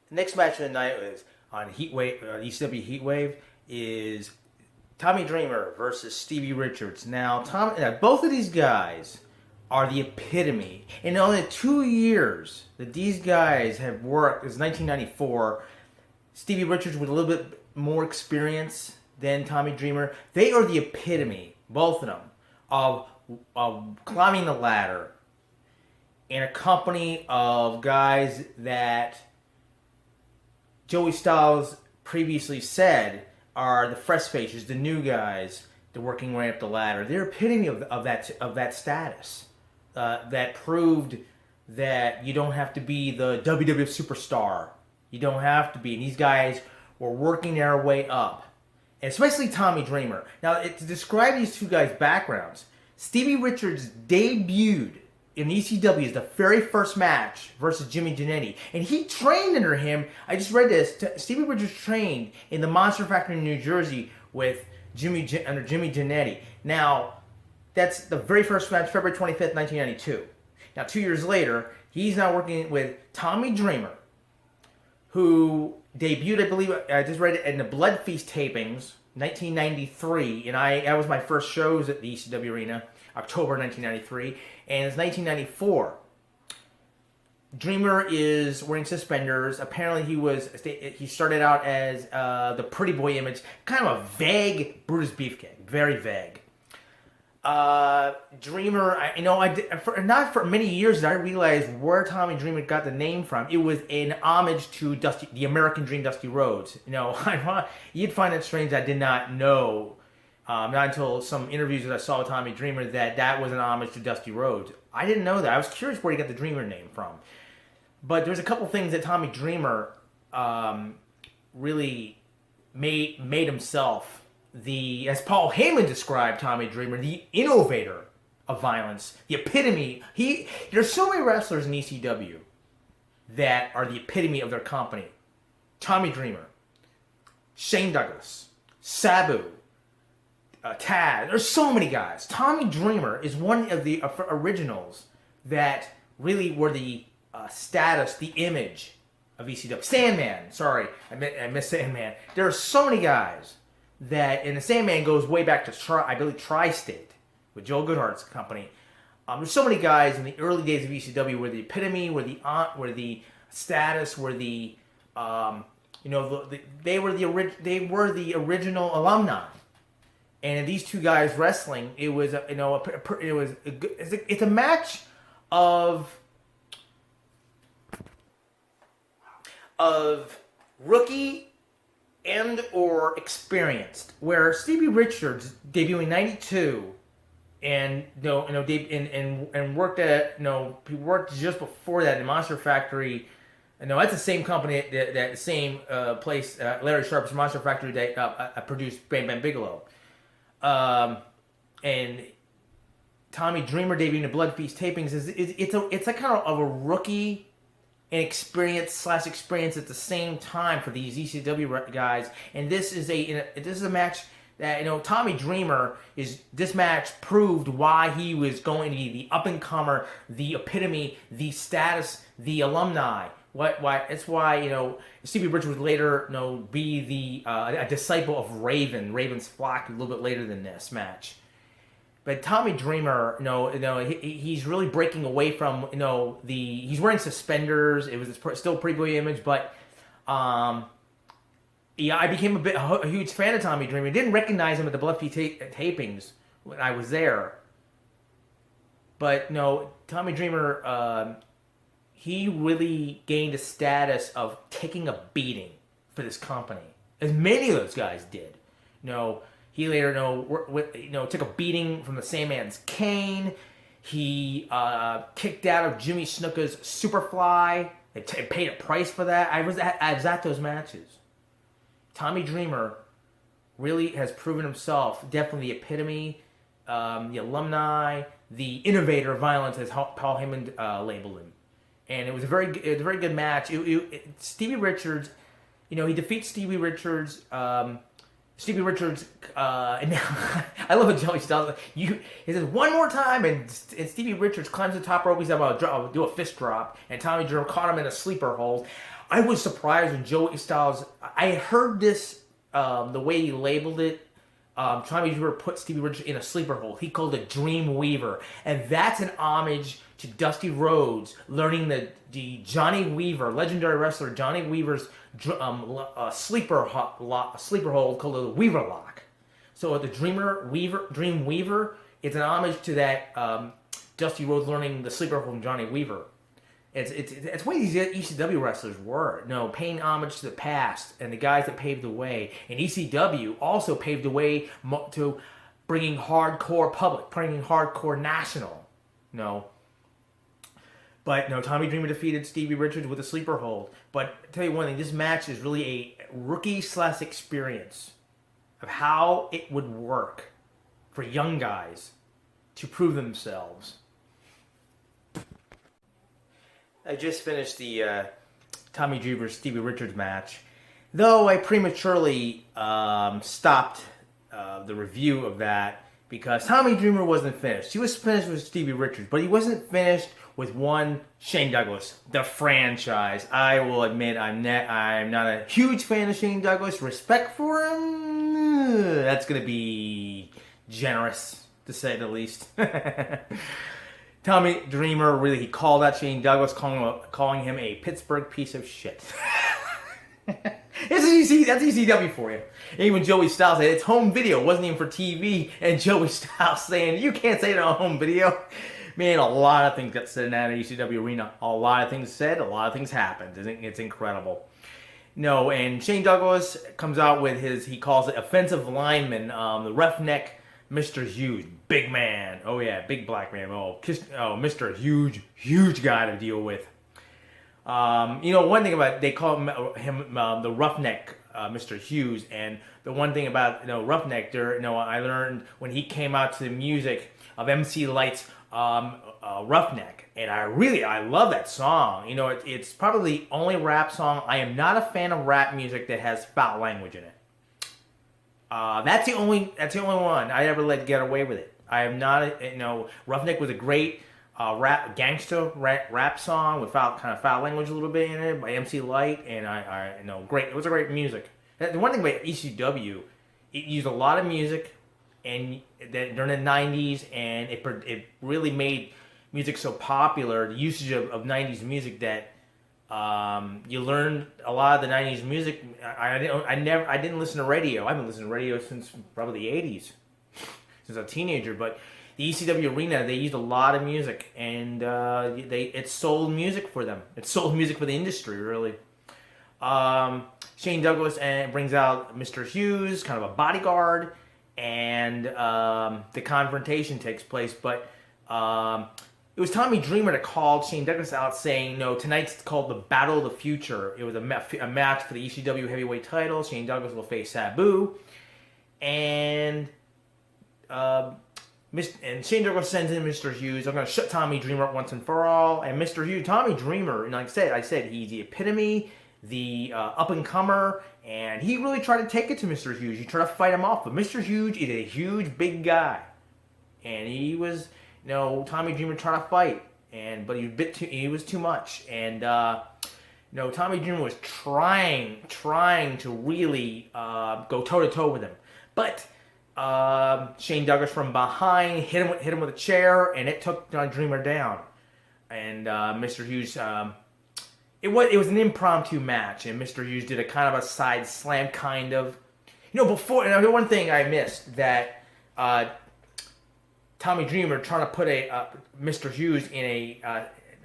The next match of the night is on Heatwave, ECW Heatwave, is Tommy Dreamer versus Stevie Richards. Now, both of these guys are the epitome. In only 2 years that these guys have worked, it's 1994. Stevie Richards with a little bit more experience than Tommy Dreamer. They are the epitome, both of them, of climbing the ladder in a company of guys that Joey Styles previously said are the fresh faces, the new guys, the working way up the ladder. They're epitome of that status that proved that you don't have to be the WWF superstar. You don't have to be. And these guys were working their way up, and especially Tommy Dreamer. Now, to describe these two guys' backgrounds, Stevie Richards debuted in ECW as the very first match versus Jimmy Jannetty. And he trained under him. I just read this. Stevie Richards trained in the Monster Factory in New Jersey with under Jimmy Jannetty. Now, that's the very first match, February 25th, 1992. Now, 2 years later, he's now working with Tommy Dreamer, who debuted, I believe, I just read it, in the Blood Feast tapings, 1993. And that was my first shows at the ECW Arena, October 1993. And it's 1994. Dreamer is wearing suspenders. Apparently he started out as the pretty boy image, kind of a vague Brutus Beefcake, very vague. Dreamer, not for many years did I realize where Tommy Dreamer got the name from. It was in homage to the American Dream, Dusty Rhodes. You'd find it strange. I did not know, not until some interviews that I saw with Tommy Dreamer, that was an homage to Dusty Rhodes. I didn't know that. I was curious where he got the Dreamer name from. But there's a couple things that Tommy Dreamer really made himself as Paul Heyman described Tommy Dreamer, the innovator of violence, the epitome. There's so many wrestlers in ECW that are the epitome of their company. Tommy Dreamer, Shane Douglas, Sabu, Taz. There's so many guys. Tommy Dreamer is one of the originals that really were the status, the image of ECW. Sandman, sorry, I missed Sandman. There are so many guys and the Sandman goes way back to, I believe, Tri-State with Joe Goodhart's company. There's so many guys in the early days of ECW were the epitome, were the status, were they were the original alumni. And these two guys wrestling, it's a match of rookie and or experienced, where Stevie Richards debuting '92 and worked he worked just before that in Monster Factory. That's the same company, that same place, Larry Sharp's Monster Factory, that produced Bam Bam Bigelow. And Tommy Dreamer debuting the Blood Feast tapings it's a kind of a rookie and experience at the same time for these ECW guys. And this is a match that Tommy Dreamer this match proved why he was going to be the up and comer, the epitome, the status, the alumni. It's why Stevie Richards would later be a disciple of Raven's flock a little bit later than this match. But Tommy Dreamer, he's really breaking away from he's wearing suspenders. It was still a pretty boy image, but I became a huge fan of Tommy Dreamer. I didn't recognize him at the Blood Feast tapings when I was there, but Tommy Dreamer. He really gained a status of taking a beating for this company, as many of those guys did. He later took a beating from the Sandman's cane. He kicked out of Jimmy Snuka's Superfly. They paid a price for that. I was at those matches. Tommy Dreamer really has proven himself definitely the epitome, the alumni, the innovator of violence, as Paul Heyman labeled him. And it was a very good match. Stevie Richards, he defeats Stevie Richards Stevie Richards, and now, I love what Joey Styles. He says one more time, and Stevie Richards climbs the top rope. He's about to do a fist drop, and Tommy Dreamer caught him in a sleeper hold. I was surprised when Joey Styles. I heard this the way he labeled it. Tommy Dreamer put Stevie Richards in a sleeper hold. He called it Dream Weaver, and that's an homage to Dusty Rhodes learning the Johnny Weaver, legendary wrestler Johnny Weaver's sleeper hold called the Weaver Lock. So the Dream Weaver, it's an homage to that Dusty Rhodes learning the sleeper hold from Johnny Weaver. It's what these ECW wrestlers were, paying homage to the past and the guys that paved the way. And ECW also paved the way to bringing hardcore public, bringing hardcore national. But Tommy Dreamer defeated Stevie Richards with a sleeper hold. But I'll tell you one thing, this match is really a rookie/experience of how it would work for young guys to prove themselves. I just finished the Tommy Dreamer Stevie Richards match, though I prematurely stopped the review of that because Tommy Dreamer wasn't finished. He was finished with Stevie Richards, but he wasn't finished with one Shane Douglas, the franchise. I will admit I'm not a huge fan of Shane Douglas. Respect for him, that's going to be generous to say the least. Tommy Dreamer really, he called out Shane Douglas, calling him a Pittsburgh piece of shit. That's ECW for you. And even Joey Styles said it's home video, it wasn't even for TV. And Joey Styles saying you can't say it on home video. Man, a lot of things got said in that ECW arena. A lot of things said, a lot of things happened. It's incredible. And Shane Douglas comes out with he calls it offensive lineman, the roughneck Mr. Hughes, big man. Oh yeah, big black man. Mr. Huge guy to deal with. One thing about they call him the roughneck Mr. Hughes, and the one thing about roughneck there, I learned when he came out to the music of MC Light's Roughneck, and I love that song. It's probably the only rap song. I am not a fan of rap music that has foul language in it. That's the only one I ever let get away with it. I am not, Roughneck was a great gangster rap song with foul language a little bit in it by MC Light, and I great. It was a great music. The one thing about ECW, it used a lot of music, and during the '90s, and it really made music so popular. The usage of '90s music that. You learned a lot of the '90s music. I didn't listen to radio. I haven't listened to radio since probably the '80s, since I was a teenager. But the ECW arena, they used a lot of music, and it sold music for them. It sold music for the industry, really. Shane Douglas brings out Mr. Hughes, kind of a bodyguard, and the confrontation takes place. But it was Tommy Dreamer that called Shane Douglas out saying, tonight's called the Battle of the Future. It was a match for the ECW Heavyweight title. Shane Douglas will face Sabu. And Shane Douglas sends in Mr. Hughes. I'm going to shut Tommy Dreamer up once and for all. And Mr. Hughes, Tommy Dreamer, and like I said, he's the epitome, the up-and-comer, and he really tried to take it to Mr. Hughes. He tried to fight him off, but Mr. Hughes is a huge, big guy. And he was... Tommy Dreamer tried to fight, but he was too much, and Tommy Dreamer was trying to really go toe to toe with him, but Shane Douglas from behind hit him with a chair, and it took Dreamer down, and Mr. Hughes. It was an impromptu match, and Mr. Hughes did a kind of a side slam, kind of. Before, and one thing I missed that. Tommy Dreamer trying to put Mr. Hughes in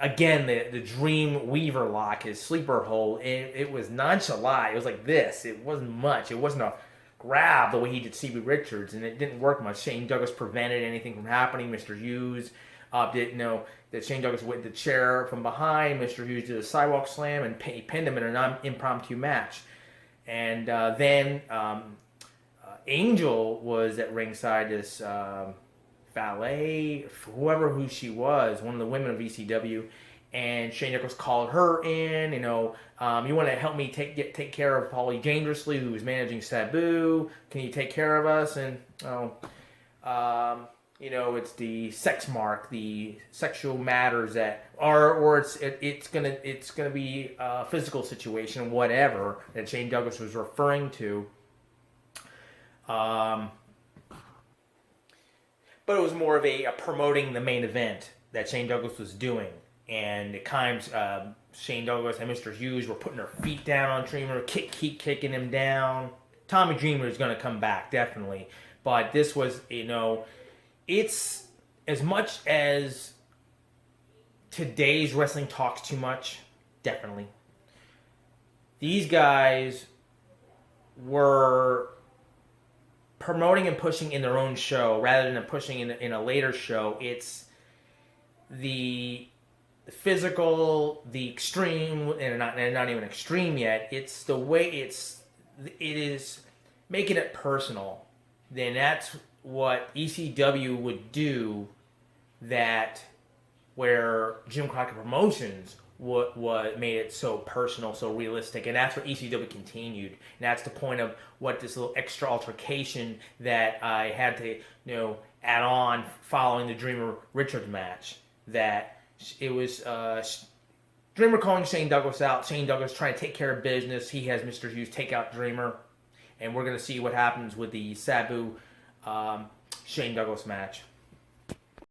again the Dream Weaver lock, his sleeper hold. It was nonchalant. It was like this. It wasn't much. It wasn't a grab the way he did Stevie Richards, and it didn't work much. Shane Douglas prevented anything from happening. Mr. Hughes didn't know that Shane Douglas went the chair from behind. Mr. Hughes did a sidewalk slam and he pinned him in an impromptu match. And then Angel was at ringside. This valet, who she was, one of the women of ECW, and Shane Douglas called her in. You want to help me take care of Paulie Dangerously, who's managing Sabu. Can you take care of us? And it's the sex mark, the sexual matters that are, or it's gonna be a physical situation, whatever that Shane Douglas was referring to. But it was more of a promoting the main event that Shane Douglas was doing. And at times, Shane Douglas and Mr. Hughes were putting their feet down on Dreamer, keep kicking him down. Tommy Dreamer is going to come back, definitely. But this was, it's as much as today's wrestling talks too much, definitely. These guys were promoting and pushing in their own show rather than pushing in a later show. It's the physical, the extreme, and not even extreme yet. It's the way it is making it personal. Then that's what ECW would do. That where Jim Crockett Promotions what made it so personal, so realistic, and that's what ECW continued. And that's the point of what this little extra altercation that I had to add on following the Dreamer Richards match. That it was Dreamer calling Shane Douglas out. Shane Douglas trying to take care of business. He has Mr. Hughes take out Dreamer, and we're going to see what happens with the Sabu Shane Douglas match.